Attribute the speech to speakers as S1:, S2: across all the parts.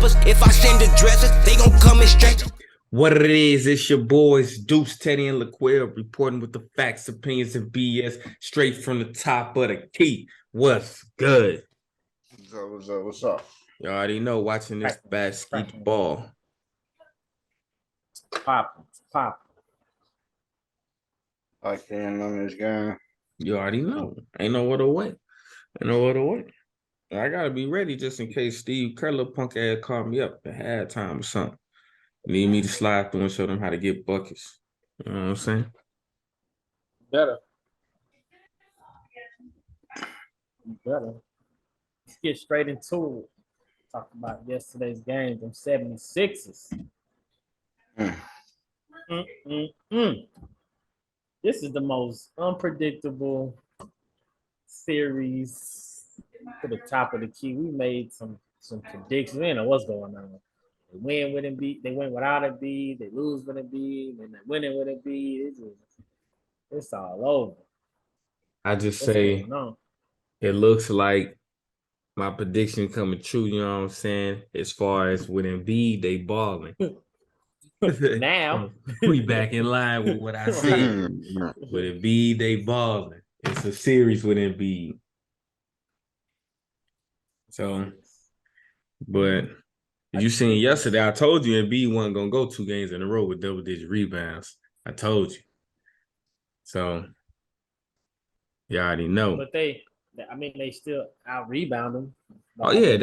S1: rappers. If I send the dressers, they gon' come in straight.
S2: What it is, it's your boys Deuce, Teddy, and Laquel reporting with the facts, opinions, and BS straight from the top of the key. What's good?
S3: What's up?
S2: You already know, watching this basketball.
S4: Pop.
S3: I can't on this game.
S2: You already know. Ain't no other way. I gotta be ready just in case Steve Kerr, little punk ass, called me up at halftime or something. Need me to slide through and show them how to get buckets. You know what I'm saying?
S4: Better. Let's get straight into it. Talk about yesterday's game, them 76ers. This is the most unpredictable series to the top of the key. We made some predictions. We didn't know what's going on. They win with Embiid. They win without Embiid. They lose with Embiid. And they winning with Embiid. It's all over.
S2: I just say it looks like my prediction coming true. You know what I'm saying? As far as with Embiid, they balling.
S4: Now
S2: we back in line with what I said. With Embiid, they balling. It's a series with Embiid. So, but you seen yesterday, I told you Embiid wasn't gonna go 2 games in a row with double-digit rebounds. I told you. So, you already know.
S4: But they still out-rebound them.
S2: Oh, yeah,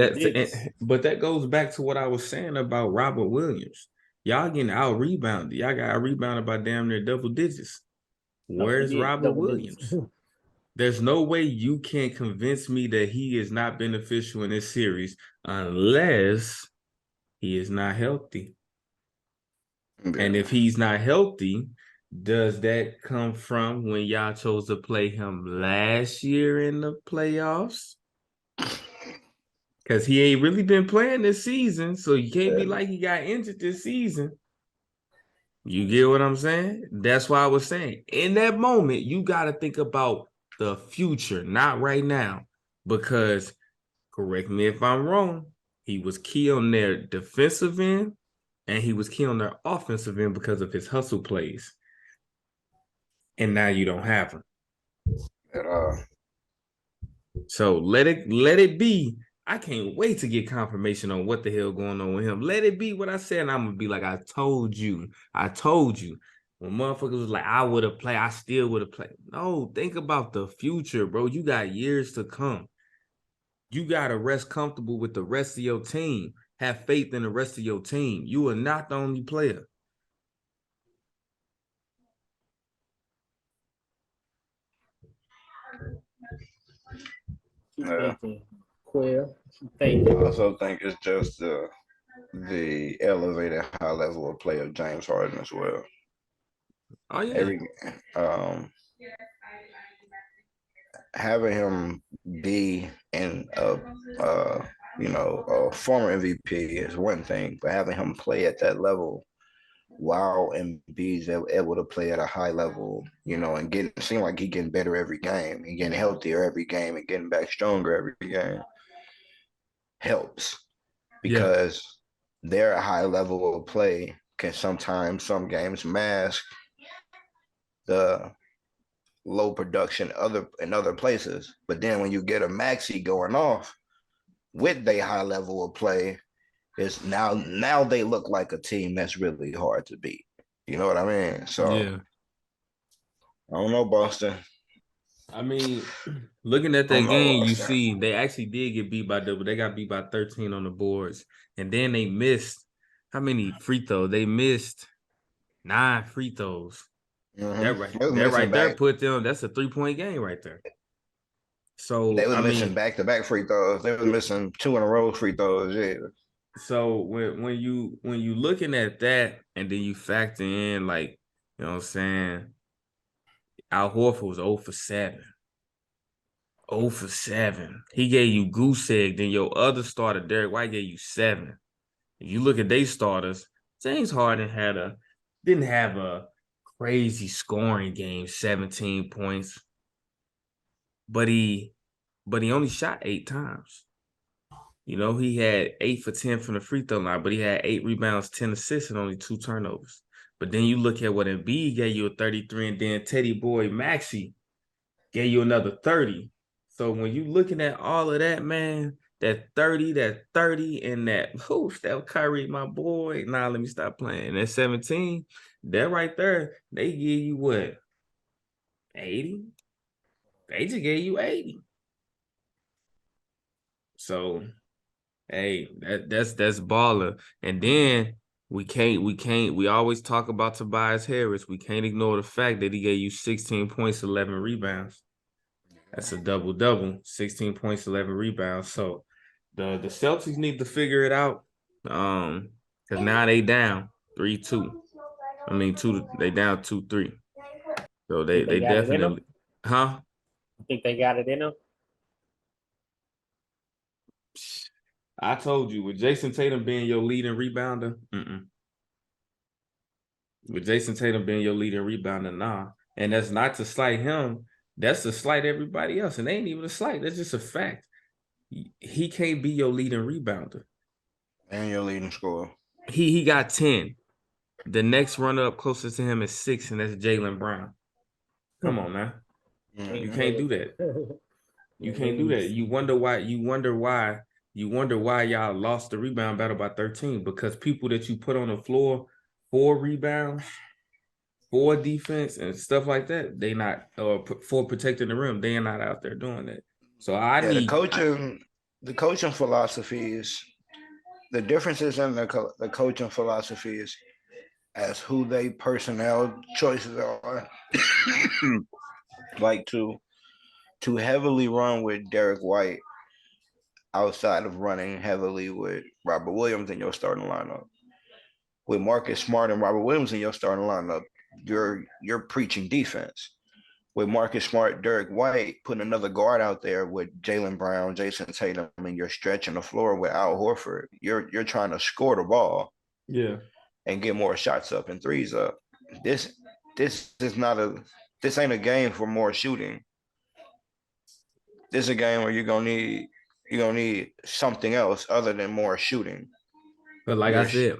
S2: but that goes back to what I was saying about Robert Williams. Y'all getting out-rebounded. Y'all got out-rebounded by damn near double digits. Where's Robert Williams? There's no way you can convince me that he is not beneficial in this series unless he is not healthy. And if he's not healthy, does that come from when y'all chose to play him last year in the playoffs? Because he ain't really been playing this season, so you can't be like he got injured this season. You get what I'm saying? That's why I was saying, in that moment, you got to think about the future, not right now. Because, correct me if I'm wrong, he was key on their defensive end, and he was key on their offensive end because of his hustle plays. And now you don't have him.
S3: At all.
S2: So let it be. I can't wait to get confirmation on what the hell going on with him. Let it be what I said, and I'm gonna be like, I told you. When motherfuckers was like, I would have played, I still would have played. No, think about the future, bro. You got years to come. You gotta rest comfortable with the rest of your team. Have faith in the rest of your team. You are not the only player.
S3: I also think it's just the elevated high level of play of James Harden as well.
S2: Oh yeah.
S3: Having him be in a former MVP is one thing, but having him play at that level while Embiid's able to play at a high level, and seem like he getting better every game, and getting healthier every game, and getting back stronger every game helps, because their high level of play can sometimes, some games, mask the low production in other places. But then when you get a Maxey going off with their high level of play, is now they look like a team that's really hard to beat. You know what I mean? So
S2: yeah.
S3: I don't know, Boston.
S2: I mean, looking at that game, you see they actually did get beat by double. They got beat by 13 on the boards. And then they missed how many free throws? They missed 9 free throws.
S3: Mm-hmm.
S2: That right there put them, that's a 3-point game right there. So
S3: they were missing back-to-back free throws. They were missing 2 in a row free throws, yeah.
S2: So when you looking at that, and then you factor in, like, you know what I'm saying, Al Horford was 0 for 7. 0 for 7. He gave you goose egg. Then your other starter, Derek White, gave you 7. If you look at their starters, James Harden didn't have a crazy scoring game, 17 points. But he only shot 8 times. You know, he had 8 for 10 from the free throw line, but he had 8 rebounds, 10 assists, and only 2 turnovers. But then you look at what Embiid gave you a 33, and then Teddy Boy Maxey gave you another 30. So when you looking at all of that, man, that 30, and that, Steph Curry, my boy. Nah, let me stop playing. And that 17, that right there, they give you what? 80? They just gave you 80. So, hey, that's baller. And then we always talk about Tobias Harris. We can't ignore the fact that he gave you 16 points, 11 rebounds. That's a double-double, 16 points, 11 rebounds. So the Celtics need to figure it out. Because now they down 3-2. I mean, they down 2-3. So they definitely, huh?
S4: You think they got it in them?
S2: I told you, with Jason Tatum being your leading rebounder, with Jason Tatum being your leading rebounder, nah. And that's not to slight him. That's to slight everybody else. And they ain't even a slight. That's just a fact. He can't be your leading rebounder.
S3: And your leading scorer.
S2: He got 10. The next runner-up closest to him is 6, and that's Jaylen Brown. Come on, man. You can't do that. You can't do that. You wonder why y'all lost the rebound battle by 13, because people that you put on the floor for rebounds, for defense and stuff like that, they not, or for protecting the rim, they are not out there doing that. So
S3: the coaching philosophy is the differences in the coaching philosophy is as who they personnel choices are. Like to heavily run with Derek White outside of running heavily with Robert Williams in your starting lineup. With Marcus Smart and Robert Williams in your starting lineup, you're preaching defense. With Marcus Smart, Derek White, putting another guard out there with Jaylen Brown, Jason Tatum, and you're stretching the floor with Al Horford. You're trying to score the ball, and get more shots up and threes up. This ain't a game for more shooting. This is a game where you're gonna need something else other than more shooting.
S2: But like I said,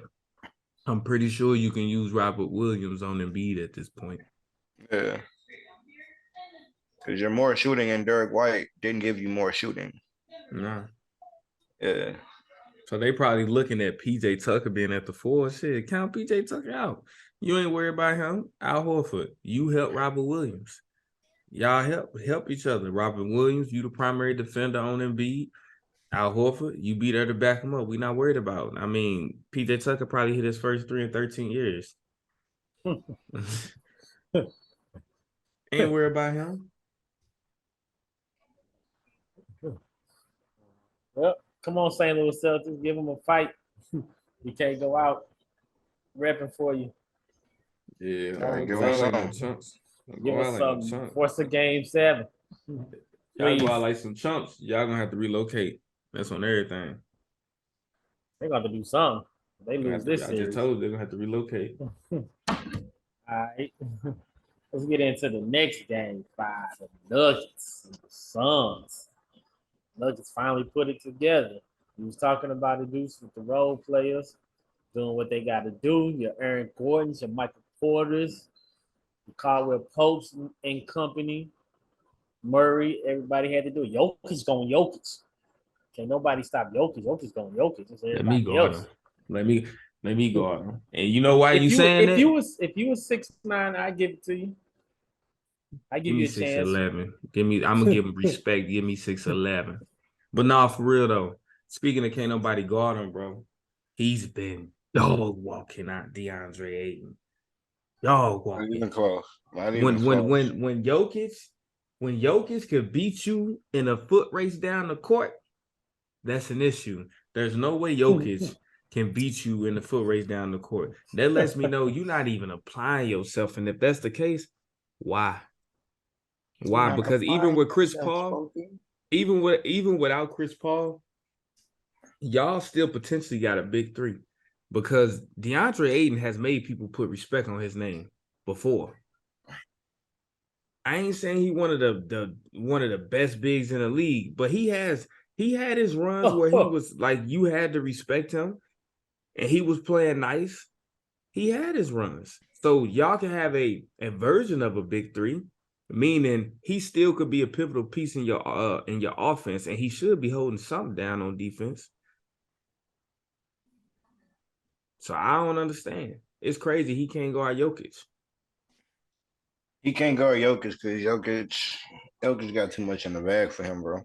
S2: I'm pretty sure you can use Robert Williams on Embiid at this point.
S3: Yeah. Because you're more shooting, and Derek White didn't give you more shooting.
S2: Nah.
S3: Yeah.
S2: So they probably looking at PJ Tucker being at the 4. Shit, count PJ Tucker out. You ain't worried about him. Al Horford, you help Robert Williams. Y'all help each other. Robert Williams, you the primary defender on Embiid. Al Horford, you be there to back him up. We not worried about. I mean, PJ Tucker probably hit his first 3 in 13 years. Ain't worried about him.
S4: Well, come on, St. Louis Celtics, give them a fight. We can't go out repping for you.
S2: Yeah,
S3: give us something.
S4: Give us something. Force a game 7.
S2: Y'all go out like some chumps. Y'all gonna have to relocate. That's on everything.
S4: They're gonna have to do something. They lose this series.
S2: I just told you they're gonna have to relocate.
S4: All right. Let's get into the next game 5. The Nuggets and the Suns. Nuggets finally put it together. We was talking about it, Deuce, with the role players doing what they got to do. Your Aaron Gordons, your Michael Porters, your Caldwell Popes and company, Murray. Everybody had to do it. Jokic going Jokic. Can't nobody stop Jokic. Jokic going Jokic.
S2: Let me go else. Let me go on. And you know why you saying that?
S4: If you was 6'9", I'd give it to you. I give you a
S2: 6'11". I'm gonna give him respect. Give me 6'11". But nah, for real though. Speaking of can't nobody guard him, bro. He's been dog walking out DeAndre Ayton. Dog walking.
S3: Not even close.
S2: When Jokic could beat you in a foot race down the court, that's an issue. There's no way Jokic can beat you in the foot race down the court. That lets me know you're not even applying yourself. And if that's the case, why? Why? Because even with Chris Paul, even without Chris Paul, y'all still potentially got a big 3. Because DeAndre Ayton has made people put respect on his name before. I ain't saying he one of the best bigs in the league, but he has He had his runs where he was like, you had to respect him, and he was playing nice. He had his runs. So y'all can have a version of a big three, meaning he still could be a pivotal piece in your offense, and he should be holding something down on defense. So I don't understand. It's crazy he can't guard Jokic.
S3: He can't guard Jokic because Jokic got too much in the bag for him, bro.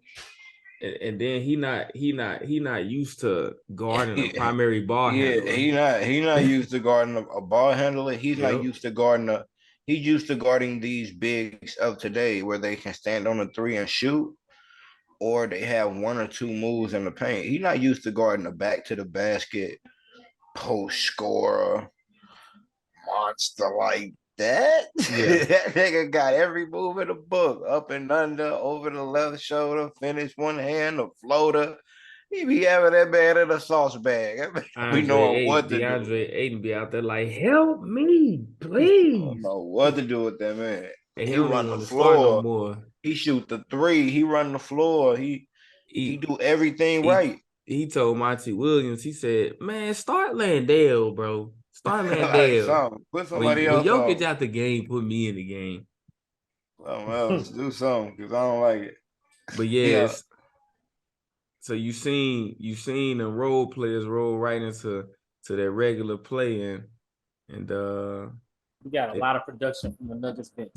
S2: And then he not used to guarding a primary ball handler.
S3: He not used to guarding a ball handler. He's not used to guarding he's used to guarding these bigs of today where they can stand on a three and shoot, or they have one or two moves in the paint. He's not used to guarding a back to the basket post scorer monster like that.
S2: Yeah.
S3: That nigga got every move in the book, up and under, over the left shoulder, finish one hand, a floater. He be having that man in a sauce bag. We know what to do.
S2: DeAndre Ayton be out there like, help me, please.
S3: I don't know what to do with that man.
S2: And
S3: he
S2: don't
S3: run
S2: even
S3: the
S2: floor
S3: floor.
S2: no more.
S3: He shoot the three. He run the floor. He do everything right.
S2: He told Monty Williams, he said, man, start Landale, bro. Start Landale.
S3: Put somebody
S2: when
S3: else
S2: Jokic
S3: on.
S2: out the game, put me in the game.
S3: Else do something because I don't like it.
S2: But yes, so you seen the role players roll right into their regular play, and
S4: we got a lot of production from the Nuggets bench.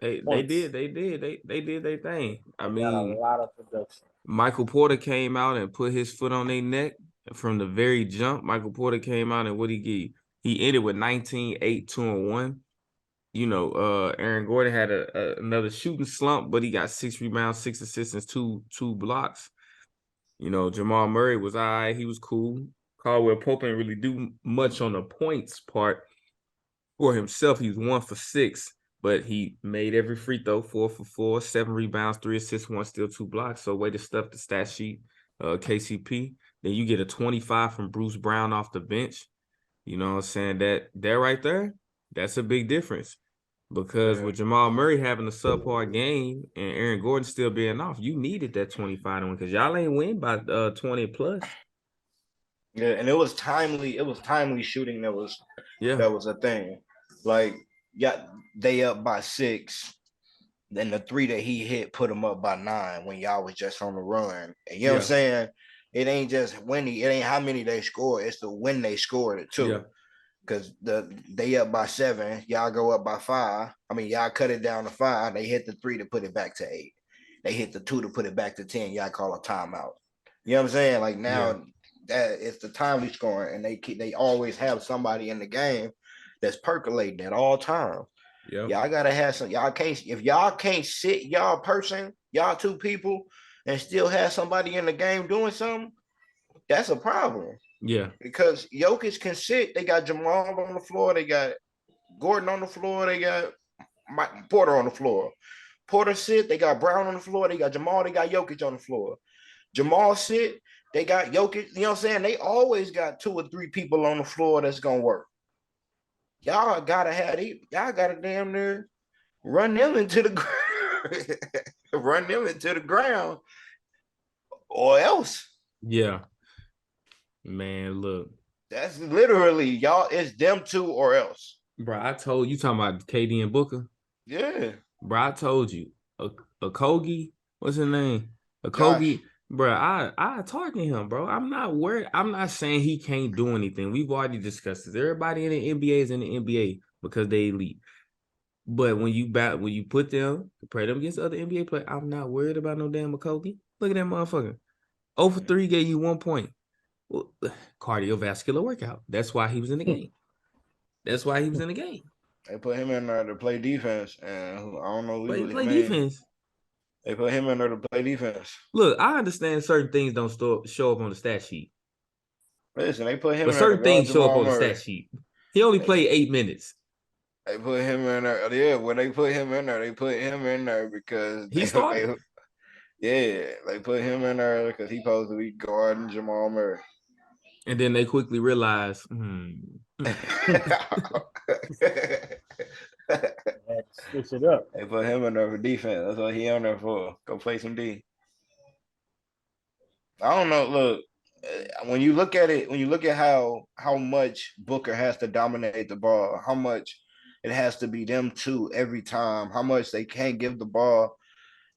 S2: They did their thing. I mean,
S4: got a lot of production.
S2: Michael Porter came out and put his foot on their neck from the very jump. Michael Porter came out and what he gave? He ended with 19, 8, 2, and 1. You know, Aaron Gordon had another shooting slump, but he got 6 rebounds, 6 assists, and two blocks. You know, Jamal Murray was all right. He was cool. Caldwell Pope didn't really do much on the points part for himself. He was 1 for 6, but he made every free throw, 4 for 4, 7 rebounds, 3 assists, 1 steal, 2 blocks. So way to stuff the stat sheet, KCP. Then you get a 25 from Bruce Brown off the bench. You know what I'm saying? That right there, that's a big difference. Because with Jamal Murray having a subpar game and Aaron Gordon still being off, you needed that 25 to win because y'all ain't win by 20 plus.
S3: Yeah, and it was timely. It was timely shooting. That was a thing. Like, they up by 6. Then the 3 that he hit put them up by 9 when y'all was just on the run. And you know what I'm saying? It ain't just winning. It ain't how many they score. It's the when they scored it too. Yeah. Because they up by 7, y'all go up by 5. I mean, y'all cut it down to 5. They hit the 3 to put it back to 8. They hit the 2 to put it back to 10. Y'all call a timeout. You know what I'm saying? Like now, that it's the timely scoring, and they always have somebody in the game that's percolating at all times. Yeah, y'all gotta have some. Y'all can't if y'all can't sit y'all 2 people, and still have somebody in the game doing something. That's a problem. Yeah, because Jokic can sit. They got Jamal on the floor. They got Gordon on the floor. They got Porter on the floor. Porter sit. They got Brown on the floor. They got Jamal. They got Jokic on the floor. Jamal sit. They got Jokic. You know what I'm saying? They always got 2 or 3 people on the floor that's gonna work. Y'all gotta damn near run them into the ground. Run them into the ground, or else. Yeah. Man, look. That's literally y'all. It's them 2 or else. Bro, I told you talking about KD and Booker. Yeah. Bro, I told you. A Kogi, what's his name? A Kogi. Bro, I target him, bro. I'm not worried. I'm not saying he can't do anything. We've already discussed this. Everybody in the NBA is in the NBA because they elite. But when you put them, compare them against other NBA players, I'm not worried about no damn Kogi. Look at that motherfucker. 0 for 3 gave you 1 point. Well, cardiovascular workout. That's why he was in the game. They put him in there to play defense, and I don't know who play defense. They put him in there to play defense. Look, I understand certain things don't show up on the stat sheet. Listen, they put him in there. But certain things show up on the stat sheet. He only played 8 minutes. They put him in there. Yeah, when they put him in there, they put him in there because he started. They put him in there because he supposed to be guarding Jamal Murray. And then they quickly realized,
S4: switch it up.
S3: They put him in there for defense. That's what he on there for. Go play some D. I don't know. Look, when you look at it, when you look at how much Booker has to dominate the ball, how much it has to be them two every time, how much they can't give the ball.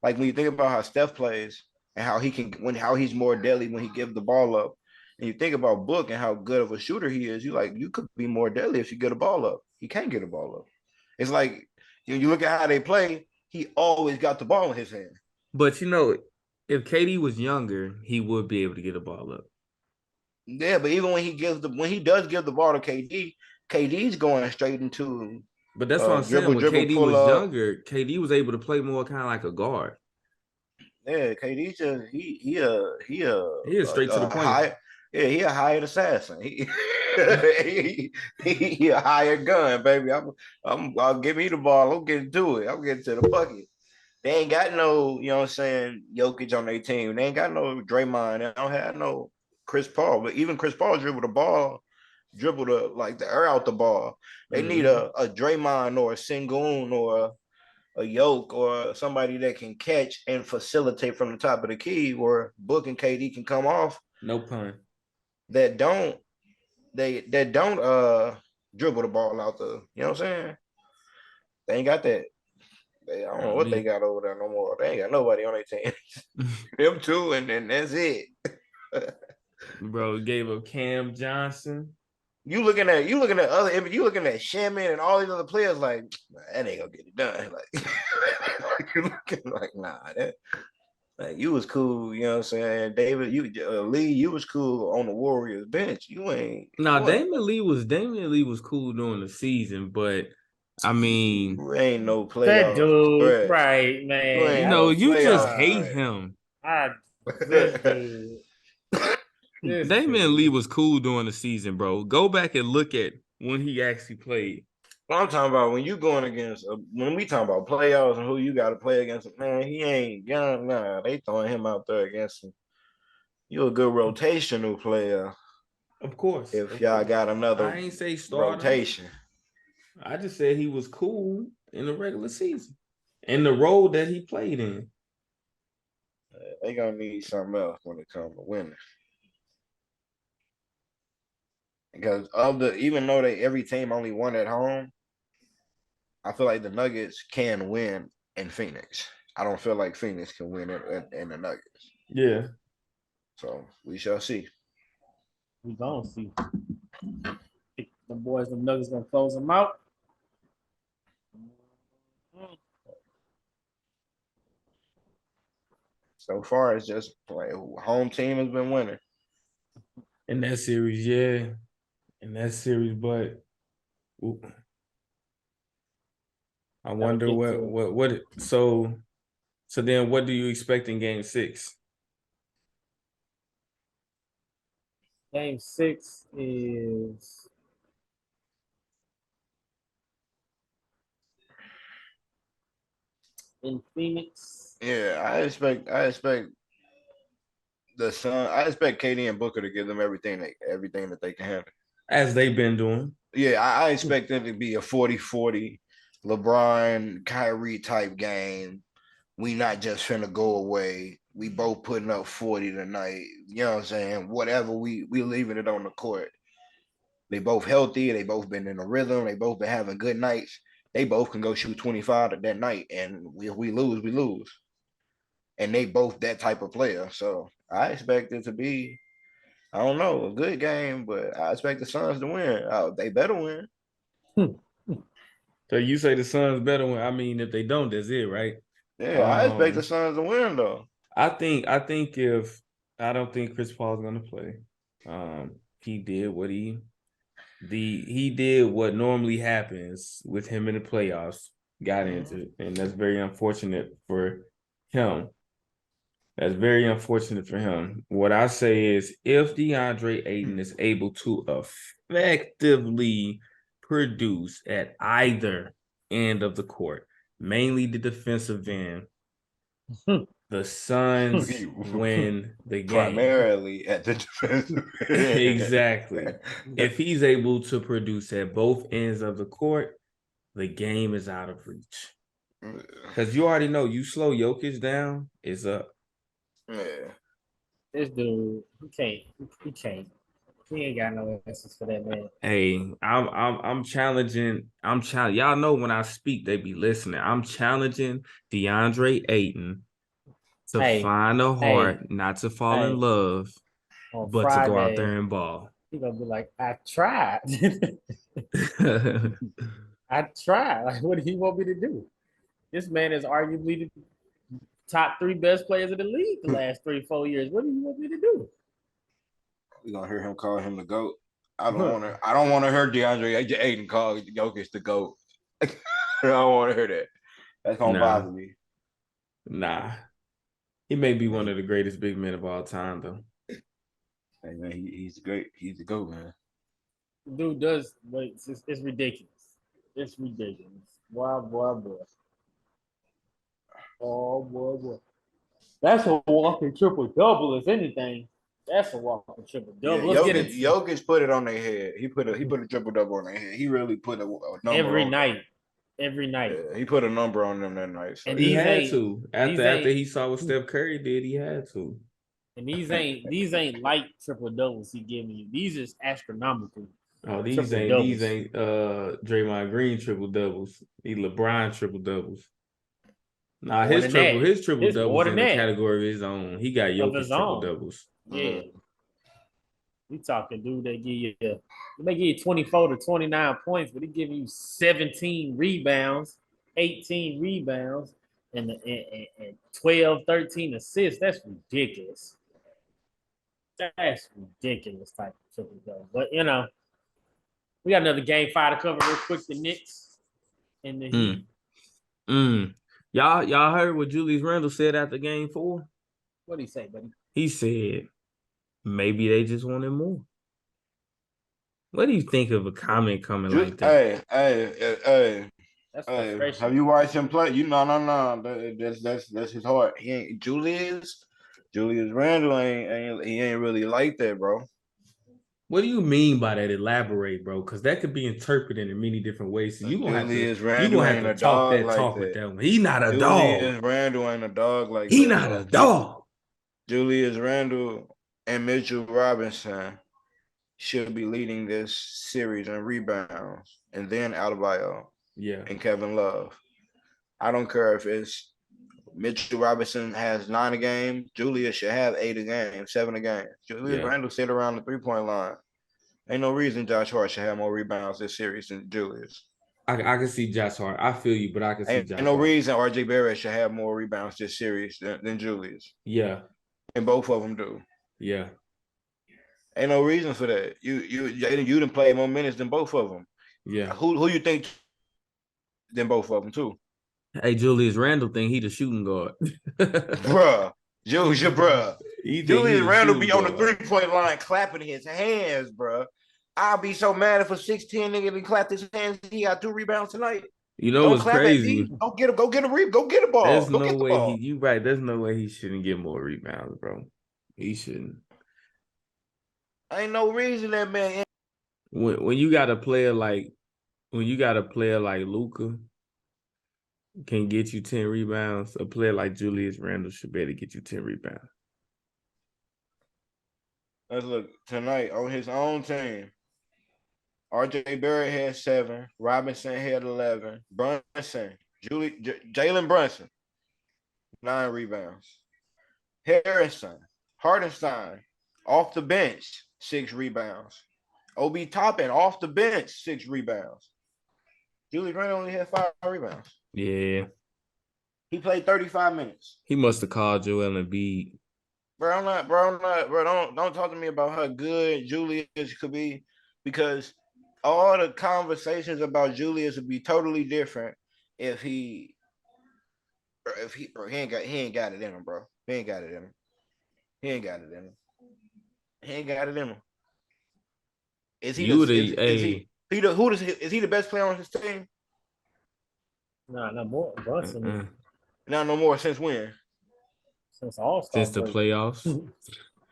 S3: Like when you think about how Steph plays and how he can how he's more deadly when he gives the ball up. And you think about Book and how good of a shooter he is, you could be more deadly if you get a ball up. He can't get a ball up. It's like you look at how they play, he always got the ball in his hand.
S2: But you know, if KD was younger, he would be able to get a ball up.
S3: Yeah, but even when he does give the ball to KD, KD's going straight into
S2: But that's what I'm saying. When
S3: dribble,
S2: KD
S3: pull
S2: was
S3: up.
S2: younger, KD was able to play more kind of like a guard.
S3: Yeah, KD just he
S2: is straight to the point.
S3: He a hired assassin. He he a hired gun, baby. I'll give me the ball. I'm getting to it. I'm getting to the bucket. They ain't got no, you know what I'm saying, Jokic on their team. They ain't got no Draymond. They don't have no Chris Paul. But even Chris Paul dribbled the air out the ball. They need a Draymond or a Sengun or a Yoke or somebody that can catch and facilitate from the top of the key where Book and KD can come off.
S2: No pun.
S3: That don't dribble the ball out the, you know what I'm saying? They ain't got that. I don't know what they got over there no more. They ain't got nobody on their team. Them two, and that's it.
S2: Bro, gave up Cam Johnson.
S3: You looking at Shaman and all these other players like that ain't gonna get it done. Like you looking like that. Like you was cool, you know what I'm saying? David, Lee, you was cool on the Warriors bench. You ain't.
S2: Damian Lee was cool during the season, but I mean,
S3: you ain't no playoff.
S4: That dude,
S3: threat.
S4: right, man.
S2: You just hate him.
S4: This dude.
S2: Damian Lee was cool during the season, bro. Go back and look at when he actually played.
S3: Well, I'm talking about when you going against when we talking about playoffs and who you got to play against. Man, he ain't young. Nah, they throwing him out there against him. You a good rotational player,
S2: of course.
S3: If y'all got another,
S2: I ain't say starter.
S3: Rotation.
S2: I just said he was cool in the regular season and the role that he played in.
S3: They gonna need something else when it comes to winning. Because even though every team only won at home, I feel like the Nuggets can win in Phoenix. I don't feel like Phoenix can win in the Nuggets.
S2: Yeah.
S3: So we shall see.
S4: We gonna see. The boys, the Nuggets gonna close them out.
S3: So far, it's just like home team has been winning
S2: in that series. Yeah, in that series, but I wonder what. So then, what do you expect in Game 6?
S4: Game 6 is in Phoenix.
S3: Yeah, I expect the Sun. I expect KD and Booker to give them everything that they can handle,
S2: as they've been doing.
S3: Yeah, I expect it to be a 40-40 LeBron, Kyrie type game. We not just finna go away. We both putting up 40 tonight. You know what I'm saying? Whatever, we leaving it on the court. They both healthy. They both been in a rhythm. They both been having good nights. They both can go shoot 25 that night. And if we lose, we lose. And they both that type of player. So I expect it to be, I don't know, a good game, but I expect the Suns to win. They better win.
S2: So you say the Suns better win. I mean, if they don't, that's it, right?
S3: Yeah, I expect the Suns to win though.
S2: I think if I don't think Chris Paul's gonna play. He did what he did what normally happens with him in the playoffs, got into it, and that's very unfortunate for him. That's very unfortunate for him. What I say is if DeAndre Ayton is able to effectively produce at either end of the court, mainly the defensive end, the Suns win the game.
S3: Primarily at the defensive end.
S2: Exactly. If he's able to produce at both ends of the court, the game is out of reach. Because you already know, you slow Jokic down, it's up.
S3: Yeah.
S4: This dude, he can't. He ain't got no answers for that man.
S2: Hey, I'm challenging. Y'all know when I speak, they be listening. I'm challenging DeAndre Ayton to
S4: Hey,
S2: find a
S4: hey,
S2: heart, not to fall in
S4: hey.
S2: love,
S4: On
S2: but to go out
S4: Friday,
S2: there and ball.
S4: he gonna be like, I tried. I tried. Like, what do you want me to do? This man is arguably the top 3 best players in the league the last 3-4 years. What do you want me to do?
S3: We're gonna hear him call him the GOAT. I don't want to hear DeAndre Ayton call Jokic the GOAT. I don't want to hear that. That's gonna bother me.
S2: Nah. He may be one of the greatest big men of all time, though.
S3: Hey man, he's great. He's the GOAT, man.
S4: Dude does wait. It's ridiculous. It's ridiculous. Boy. Oh boy. That's a walking triple double, if anything. That's a walking triple double.
S3: Yeah,
S4: Let's get into
S3: Jokic put it on their head. He put a triple double on their head. He really put a number
S4: every
S3: on
S4: night.
S3: them.
S4: Every night.
S3: Yeah, he put a number on them that night. So
S4: And
S2: He
S4: these
S2: had
S4: ain't
S2: to. After he saw what Steph Curry did, he had to.
S4: and these ain't light triple doubles he giving you. These is astronomical.
S2: Oh, these ain't Draymond Green triple doubles. These LeBron triple doubles. Nah,
S4: More
S2: his
S4: than
S2: triple
S4: that. It's more
S2: doubles
S4: than
S2: in the
S4: that.
S2: category of his own. He got
S4: Of
S2: Jokic
S4: his
S2: triple
S4: own.
S2: doubles.
S4: Yeah. We talking dude that give you 24 to 29 points, but he give you 17 rebounds, 18 rebounds, and 12, 13 assists. That's ridiculous. That's ridiculous type of triple double. But we got another game 5 to cover real quick. The Knicks and the Heat.
S2: Y'all heard what Julius Randle said after game 4?
S4: What'd he say, buddy?
S2: He said maybe they just wanted more. What do you think of a comment coming like that?
S3: Hey.
S4: That's frustration.
S3: Have you watched him play? No. That's his heart. He ain't Julius Randle ain't really like that, bro.
S2: What do you mean by that? Elaborate, bro, because that could be interpreted in many different ways. So you're gonna have to talk that talk with that one. He not a dog.
S3: Julius Randle ain't a dog like
S2: he
S3: that.
S2: not a dog.
S3: Julius Randle and Mitchell Robinson should be leading this series in rebounds, and then Adebayo, and Kevin Love. I don't care if it's Mitchell Robinson has 9 a game. Julius should have 8 a game, 7 a game. Julius Randle sit around the 3-point line. Ain't no reason Josh Hart should have more rebounds this series than Julius.
S2: I can see Josh Hart. I feel you, but I can see Josh Hart.
S3: Ain't no reason RJ Barrett should have more rebounds this series than Julius.
S2: Yeah.
S3: And both of them do.
S2: Yeah.
S3: Ain't no reason for that. You done played more minutes than both of them.
S2: Yeah.
S3: Who you think than both of them too?
S2: Hey, Julius Randle think he the shooting guard.
S3: Bruh. Julius Randle be on the 3-point line clapping his hands, bruh. I'll be so mad if a 6'10" nigga didn't clap his hands. He got 2 rebounds tonight.
S2: You know what's crazy?
S3: Go get a ball.
S2: There's no way you right. There's no way he shouldn't get more rebounds, bro. He shouldn't.
S3: Ain't no reason that man.
S2: When you got a player like Luka can get you 10 rebounds, a player like Julius Randle should be able to get you 10 rebounds.
S3: Let's look tonight on his own team. RJ Barrett had 7. Robinson had 11. Jalen Brunson, 9 rebounds. Harrison, Hardenstein, off the bench, 6 rebounds. Obi Toppin, off the bench, 6 rebounds. Julius Randle only had 5 rebounds.
S2: Yeah.
S3: He played 35 minutes.
S2: He must have called Joel Embiid.
S3: Bro, don't talk to me about how good Julius could be, because all the conversations about Julius would be totally different if he ain't got it in him, bro. He ain't got it in him. Is he the best player on his team?
S4: No more. Brunson.
S3: No more. Since when?
S4: Since All-Star.
S2: Since the playoffs.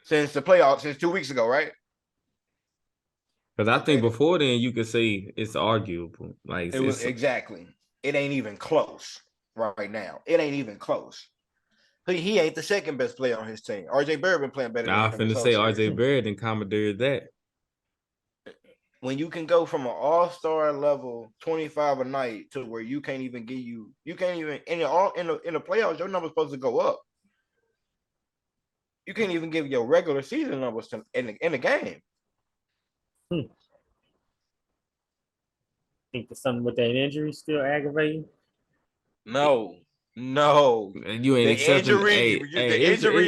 S3: Since the playoffs, since 2 weeks ago, right?
S2: Because I think before then you could say it's arguable. Like
S3: exactly. It ain't even close right now. It ain't even close. He ain't the second best player on his team. RJ Barrett been playing better than
S2: I
S3: him this
S2: finna
S3: whole
S2: say
S3: series.
S2: RJ Barrett and commandeered that.
S3: When you can go from an all-star level 25 a night to where you can't even in the playoffs, your number's supposed to go up. You can't even give your regular season numbers in the game.
S4: Think there's something with that injury still aggravating?
S3: No.
S2: And you ain't
S3: The
S2: accepting.
S3: injury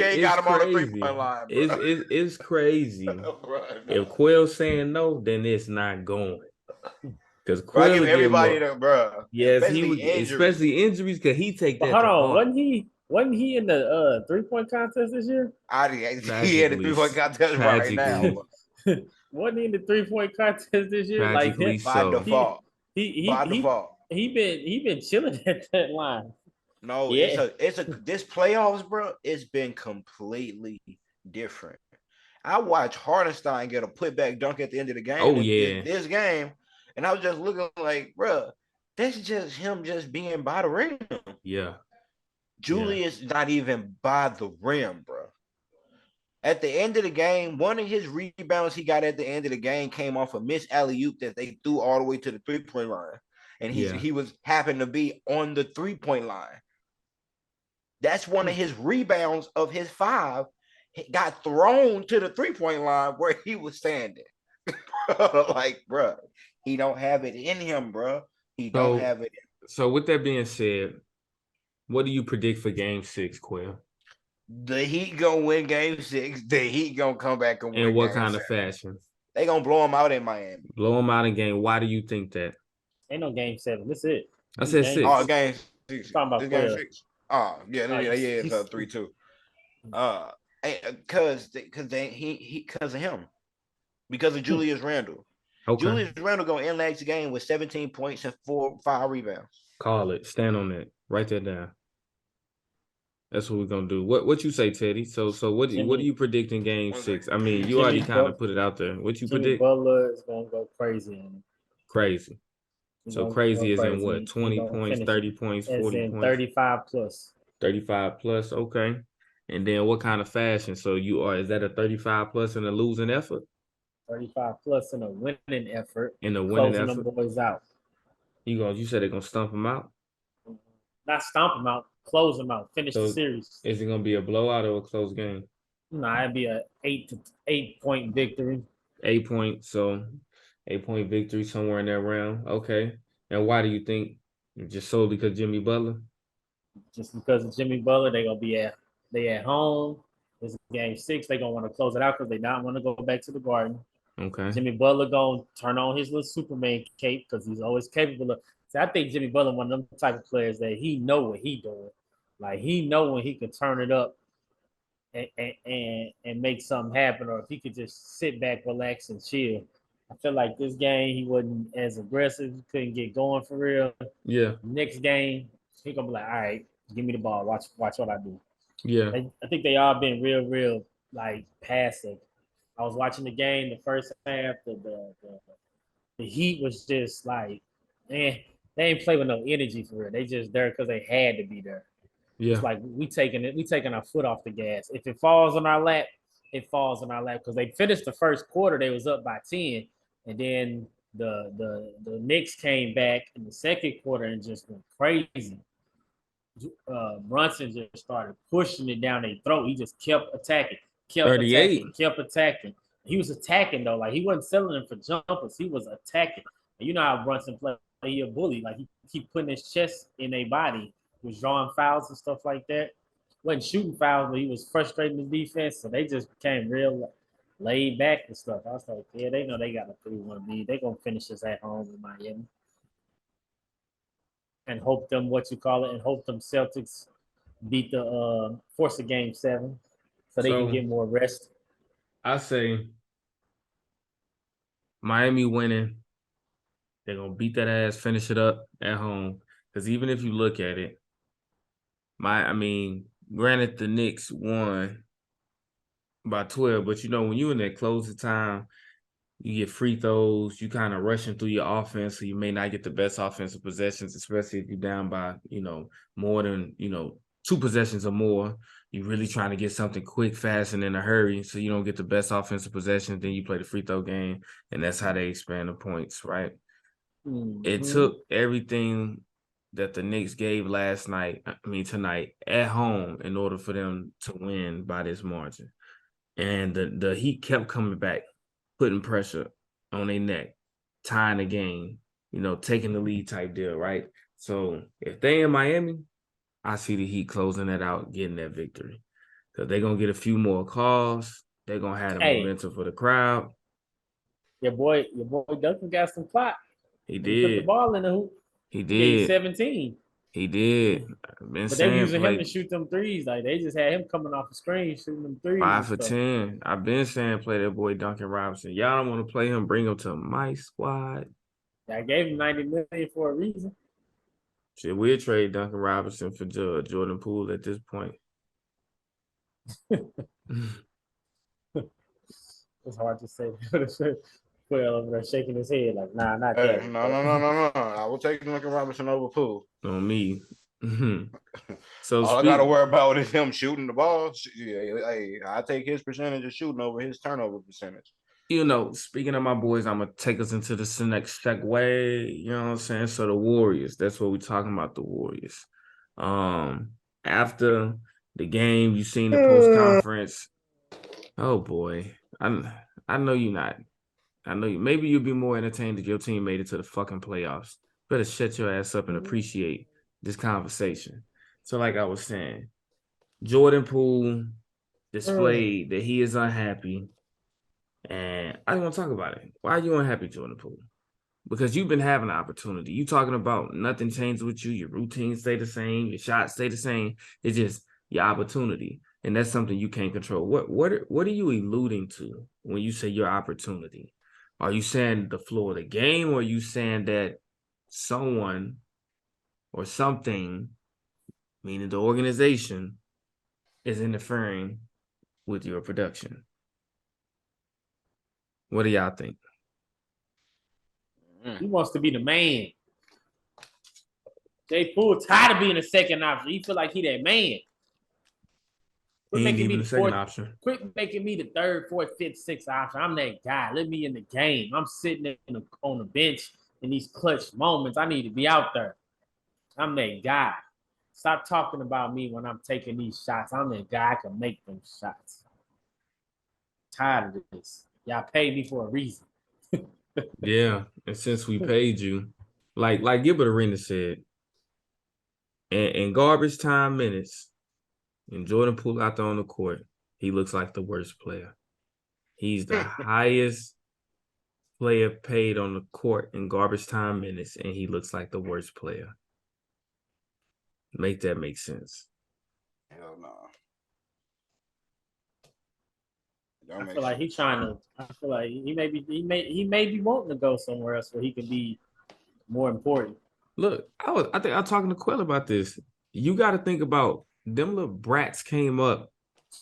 S3: ain't got him on the
S2: crazy.
S3: 3-point line, bro.
S2: It's crazy.
S3: Bro, no.
S2: If Quill's saying no, then it's not going. Because
S3: Bro, I
S2: Quill
S3: give everybody the bro.
S2: Yes,
S3: especially
S2: especially injuries, because he take
S4: But
S2: that
S4: hold
S2: to
S4: on,
S2: heart.
S4: wasn't he in the 3-point contest this year?
S3: He had a 3-point contest right now.
S4: Wasn't he in the 3-point contest this year? Like
S2: Tragically
S3: by
S2: so.
S3: default.
S4: By default. He been chilling at that line.
S3: No,
S4: yeah.
S3: This playoffs, bro, it's been completely different. I watched Hardenstein get a putback dunk at the end of the game.
S2: Oh, yeah.
S3: This game, and I was just looking like, bro, that's just him just being by the rim.
S2: Yeah.
S3: Julius not even by the rim, bro. At the end of the game, one of his rebounds he got at the end of the game came off a missed alley-oop that they threw all the way to the 3-point line. And he was happened to be on the 3-point line. That's one of his rebounds of his 5. He got thrown to the 3-point line where he was standing. Like, bro, he don't have it in him, bro. He don't have it.
S2: So with that being said, what do you predict for Game 6, Quill?
S3: The Heat gonna win Game 6. The Heat gonna come back and win.
S2: In what kind of fashion?
S3: They gonna blow them out in Miami.
S2: Blow them out in game. Why do you think that?
S4: Ain't no Game 7. That's it.
S2: I said 6.
S3: Oh, Game 6.
S4: Talking about
S3: Game 6. Oh, yeah, it's 3-2. Because of him. Because of Julius Randle. Okay. Julius Randle gonna end next game with 17 points and 5 rebounds.
S2: Call it. Stand on that. Write that down. That's what we're gonna do. What you say, Teddy? So what do you predict in Game 6? I mean, you already kind of put it out there. What you predict?
S4: Butler is gonna go crazy.
S2: Crazy. So crazy is in what? 20 points, 30 points, 40 points.
S4: 35 plus.
S2: 35 plus. Okay. And then what kind of fashion? So is that a 35 plus in a losing effort?
S4: 35 plus in a winning effort.
S2: In a winning effort.
S4: Closing them boys out.
S2: You said they're gonna stomp them out?
S4: Not stomp them out. Close them out. Finish the series.
S2: Is it gonna be a blowout or a close game?
S4: Nah, it'd be a 8-point victory.
S2: 8 points. So 8-point victory somewhere in that round. Okay. And why do you think? Just solely because Jimmy Butler?
S4: Just because of Jimmy Butler, they're gonna be at home. This is Game 6. They're gonna want to close it out because they not want to go back to the Garden.
S2: Okay.
S4: Jimmy Butler gonna turn on his little Superman cape because he's always capable of. See, I think Jimmy Butler one of them type of players that he know what he doing. Like he know when he can turn it up and make something happen, or if he could just sit back, relax, and chill. I feel like this game he wasn't as aggressive, couldn't get going for real.
S2: Yeah.
S4: Next game, he gonna be like, all right, give me the ball, watch what I do.
S2: Yeah.
S4: I think they all been real like passive. I was watching the game the first half. The Heat was just like, man, they ain't play with no energy for real. They just there because they had to be there. Yeah. It's like we taking our foot off the gas. If it falls on our lap, it falls on our lap because they finished the first quarter. They was up by 10, and then the Knicks came back in the second quarter and just went crazy. Brunson just started pushing it down their throat. He just kept attacking, kept attacking. He was attacking though, like he wasn't selling them for jumpers. He was attacking. And you know how Brunson play? He a bully. Like he keep putting his chest in their body. He was drawing fouls and stuff like that. Wasn't shooting fouls, but he was frustrating the defense. So they just became real laid back and stuff. I was like, yeah, they know they got a 3-1 lead. They gonna finish this at home in Miami. And hope them Celtics beat the force of Game 7 so they can get more rest.
S2: I say Miami winning. They're gonna beat that ass, finish it up at home. Because even if you look at it, granted the Knicks won by 12, but when you in that closing time, you get free throws, you kind of rushing through your offense, so you may not get the best offensive possessions, especially if you're down by, more than, 2 possessions or more. You're really trying to get something quick, fast, and in a hurry, so you don't get the best offensive possession. Then you play the free throw game, and that's how they expand the points, right? It took everything that the Knicks gave tonight at home in order for them to win by this margin. And the Heat kept coming back, putting pressure on their neck, tying the game, taking the lead type deal, right? So if they in Miami, I see the Heat closing that out, getting that victory. Because they're going to get a few more calls. They're going to have the momentum for the crowd.
S4: Your boy Duncan got some clock.
S2: He
S4: did. He put the ball in the hoop.
S2: He did.
S4: 17.
S2: He did.
S4: But they were using him to shoot them threes. Like, they just had him coming off the screen, shooting them threes.
S2: 5 for 10. I've been saying play that boy Duncan Robinson. Y'all don't want to play him, bring him to my squad.
S4: I gave him $90 million for a reason.
S2: Shit, we'll trade Duncan Robinson for Jordan Poole at this point.
S4: It's hard to say. Well, over there shaking his head like, nah, not that.
S3: No. I will take Duncan Robinson over Poole.
S2: On me.
S3: So all I got to worry about is him shooting the ball. Hey, I take his percentage of shooting over his turnover percentage.
S2: Speaking of my boys, I'm going to take us into the next segue. You know what I'm saying? So the Warriors, that's what we're talking about, the Warriors. After the game, you seen the post-conference. Oh, boy. I know you're not. I know you. Maybe you'll be more entertained if your team made it to the fucking playoffs. Better shut your ass up and appreciate this conversation. So like I was saying, Jordan Poole displayed that he is unhappy. And I don't want to talk about it. Why are you unhappy, Jordan Poole? Because you've been having an opportunity. You talking about nothing changed with you. Your routine stay the same. Your shots stay the same. It's just your opportunity. And that's something you can't control. What are you alluding to when you say your opportunity? Are you saying the floor of the game, or are you saying that someone or something, meaning the organization, is interfering with your production? What do y'all think?
S4: He wants to be the man. Jay Poole tired of being the second option. He feel like he that man.
S2: He ain't even the second option.
S4: Quit making me the third, fourth, fifth, sixth option. I'm that guy. Let me in the game. I'm sitting on the bench in these clutch moments. I need to be out there. I'm that guy. Stop talking about me when I'm taking these shots. I'm that guy. I can make them shots. Tired of this. Y'all paid me for a reason.
S2: Yeah, and since we paid you, like Gilbert Arenas said, in garbage time minutes, and Jordan Poole out there on the court, he looks like the worst player. He's the highest player paid on the court in garbage time minutes, and he looks like the worst player. Make that make sense.
S3: Hell no.
S4: I feel like he's trying to. I feel like he may be wanting to go somewhere else where he can be more important.
S2: Look, I think I'm talking to Quell about this. You got to think about them little brats came up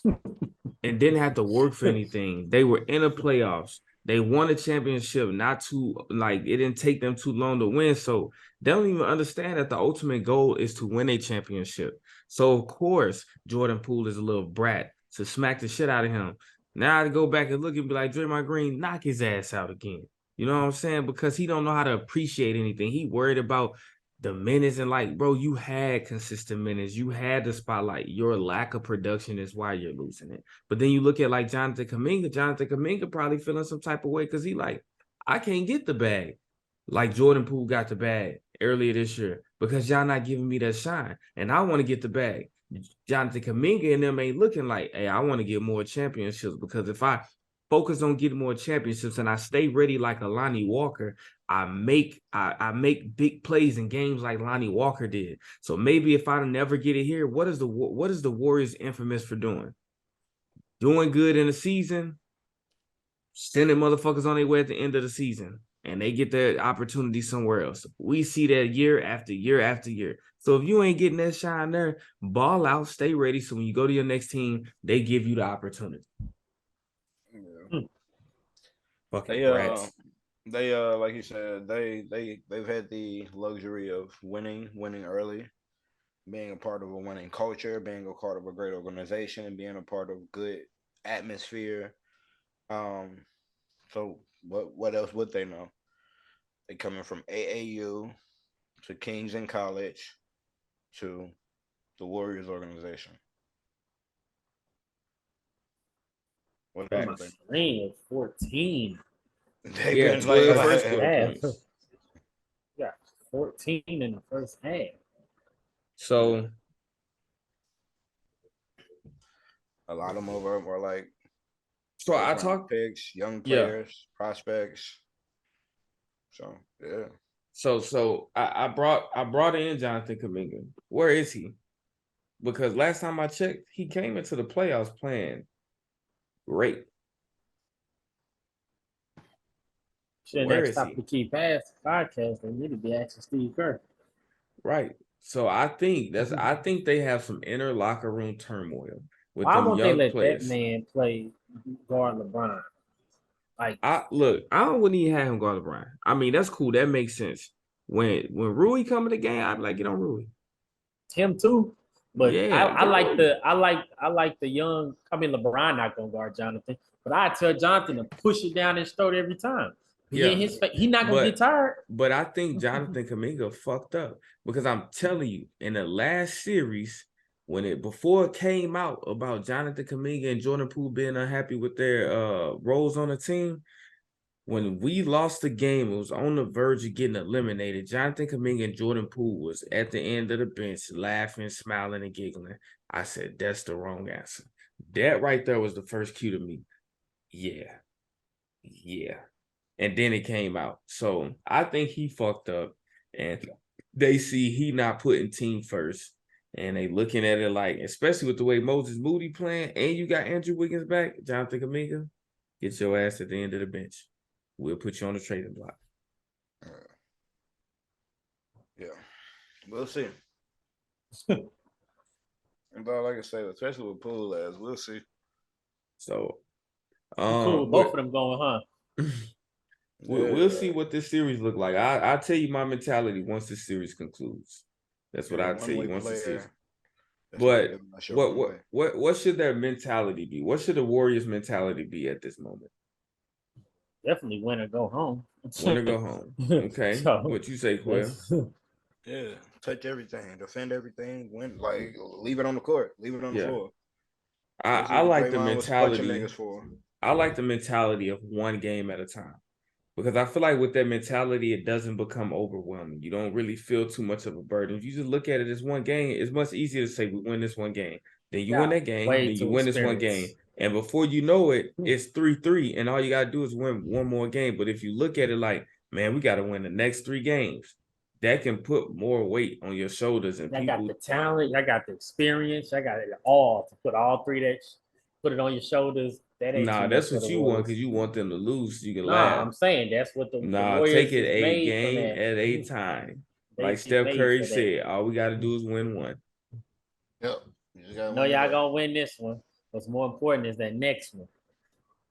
S2: and didn't have to work for anything. They were in the playoffs. They won a championship. It didn't take them too long to win. So they don't even understand that the ultimate goal is to win a championship. So of course, Jordan Poole is a little brat to smack the shit out of him. Now I go back and look and be like, Draymond Green, knock his ass out again. You know what I'm saying? Because he don't know how to appreciate anything. He worried about the minutes and bro, you had consistent minutes. You had the spotlight. Your lack of production is why you're losing it. But then you look at Jonathan Kuminga. Jonathan Kuminga probably feeling some type of way because he I can't get the bag. Like Jordan Poole got the bag earlier this year because y'all not giving me that shine. And I want to get the bag. Jonathan Kuminga and them ain't looking like, hey, I want to get more championships because if I focus on getting more championships and I stay ready like a Lonnie Walker, I make big plays in games like Lonnie Walker did. So maybe if I never get it here, what is the Warriors infamous for doing? Doing good in the season, sending motherfuckers on their way at the end of the season, and they get their opportunity somewhere else. We see that year after year after year. So if you ain't getting that shine there, ball out, stay ready. So when you go to your next team, they give you the opportunity.
S3: Yeah.
S2: Fucking brats.
S3: They like you said, they've had the luxury of winning early. being a part of a winning culture, being a part of a great organization, and being a part of good atmosphere. So what else would they know? They coming from AAU to Kings in college to the Warriors organization. What
S4: My screen is 14.
S3: They've
S2: Yeah,
S3: been
S2: 12
S3: like
S2: first
S4: half.
S2: quarter points.
S4: Yeah, 14 in the first half.
S2: So
S3: a lot of them over were like
S2: I talked
S3: picks, young players, prospects. So yeah.
S2: So I brought in Jonathan Kuminga. Where is he? Because last time I checked, he came into the playoffs playing great.
S4: Shouldn't
S2: Where
S4: have
S2: is
S4: stopped
S2: he?
S4: the key pass podcast. They need to be asking Steve Kerr.
S2: Right. So I think they have some inner locker room turmoil with
S4: Why
S2: them
S4: won't they
S2: young
S4: let
S2: players.
S4: that man play guard LeBron? Like,
S2: I wouldn't even have him guard LeBron. I mean, that's cool. That makes sense. When Rui come in the game, I'd be like, get on Rui.
S4: him too. But
S2: Yeah,
S4: I like the young. I mean, LeBron not gonna guard Jonathan, but I tell Jonathan to push it down his throat every time.
S2: Yeah.
S4: He not gonna get tired.
S2: But I think Jonathan Kuminga fucked up because I'm telling you, in the last series, before it came out about Jonathan Kuminga and Jordan Poole being unhappy with their roles on the team, when we lost the game, it was on the verge of getting eliminated. Jonathan Kuminga and Jordan Poole was at the end of the bench, laughing, smiling, and giggling. I said, that's the wrong answer. That right there was the first cue to me. Yeah. And then it came out. So I think he fucked up. And they see he not putting team first. And they looking at it like, especially with the way Moses Moody playing, and you got Andrew Wiggins back, Jonathan Kuminga, get your ass at the end of the bench. We'll put you on the trading block.
S3: Yeah. We'll see. And like I say, especially with Poole as, we'll see.
S2: So
S4: Cool. Both of them going, huh?
S2: We'll see what this series look like. I'll tell you my mentality once this series concludes. That's what I'll tell you once the season. But what should their mentality be? What should the Warriors' mentality be at this moment?
S4: Definitely win or go home.
S2: Win or go home. Okay.
S4: So,
S2: what you say, Quill?
S3: Yeah. Touch everything, defend everything, win, like leave it on the court, leave it on the floor.
S2: I like the mentality. I like the mentality of one game at a time. Because I feel like with that mentality, it doesn't become overwhelming. You don't really feel too much of a burden. If you just look at it as one game, it's much easier to say we win this one game. Then you win that game, then you win this one game. And before you know it, it's 3-3, and all you got to do is win one more game. But if you look at it like, man, we got to win the next 3 games, that can put more weight on your shoulders. And
S4: I got the talent, I got the experience, I got it all to put all 3 that put it on your shoulders. That ain't
S2: that's what you want because you want them to lose so you can laugh.
S4: I'm saying that's what the
S2: Warriors take it a game at a time. Like Steph Curry said, all we got to do is win one.
S3: Yep.
S4: No, y'all gonna win this one. What's more important is that next one.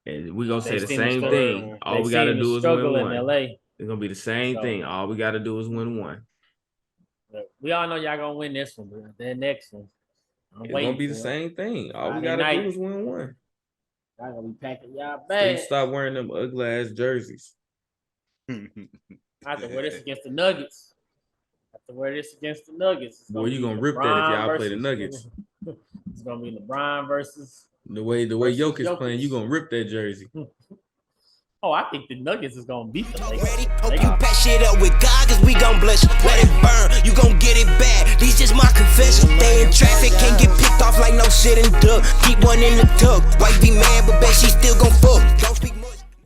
S2: And we're gonna say the same thing. All we gotta do is win one.
S4: In LA.
S2: It's gonna be the same thing. All we gotta do is win one.
S4: We all know y'all gonna win this one, but that next one.
S2: It's gonna be the same thing. All we gotta do is win one.
S4: Y'all gonna be packing y'all bags.
S2: So stop wearing them ugly ass jerseys.
S4: I have to wear this against the Nuggets.
S2: Boy, you gonna rip that if y'all play the Nuggets.
S4: It's gonna be LeBron versus
S2: the way Jokic playing. You gonna rip that jersey.
S4: Oh, I think the Nuggets is gonna beat them.
S1: Ready? Hope you pack shit up with God, cause we gon' bless you. Let it burn, you gon' get it back. These just my confession. Stay in traffic, can't get picked off like no shit and duck. Keep one in the tuck. Wife be mad, but bet she still gon' fuck. Don't speak